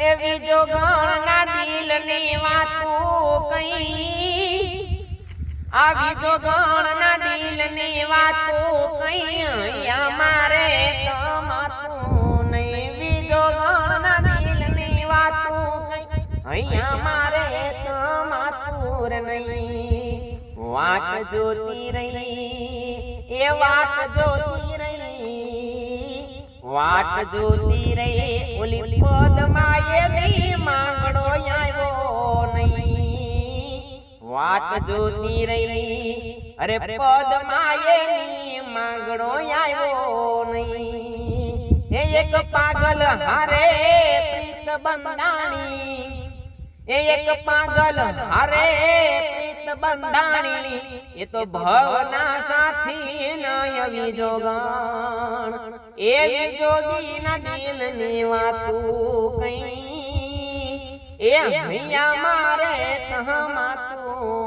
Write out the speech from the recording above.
એવી જોગણના દિલની વાતું કઈ, આવી જોગણના દિલની વાતું કઈ અમારે કમાતું નહીં. બીજો ગણના દિલની વાતું કઈ અહીંયા મારે કમાતું નહીં. વાટ જોતી રહી એ વાટ જોતી રહી, વાટ જોતી રહી ઓલી પદમાએ ની માંગડો આવ્યો નહીં. વાટ જોતી રહી અરે પદમાએ ની માંગડો આવ્યો નહીં. એ એક પાગલ હારે પ્રીત બંધાણી, એ એક પાગલ હારે પ્રીત બંધાણી, એ તો ભવના સાથી નયવી જોગણ. એવી જોગીના દિલની વાતું કઈ એ હૈયા મારે તહમાતું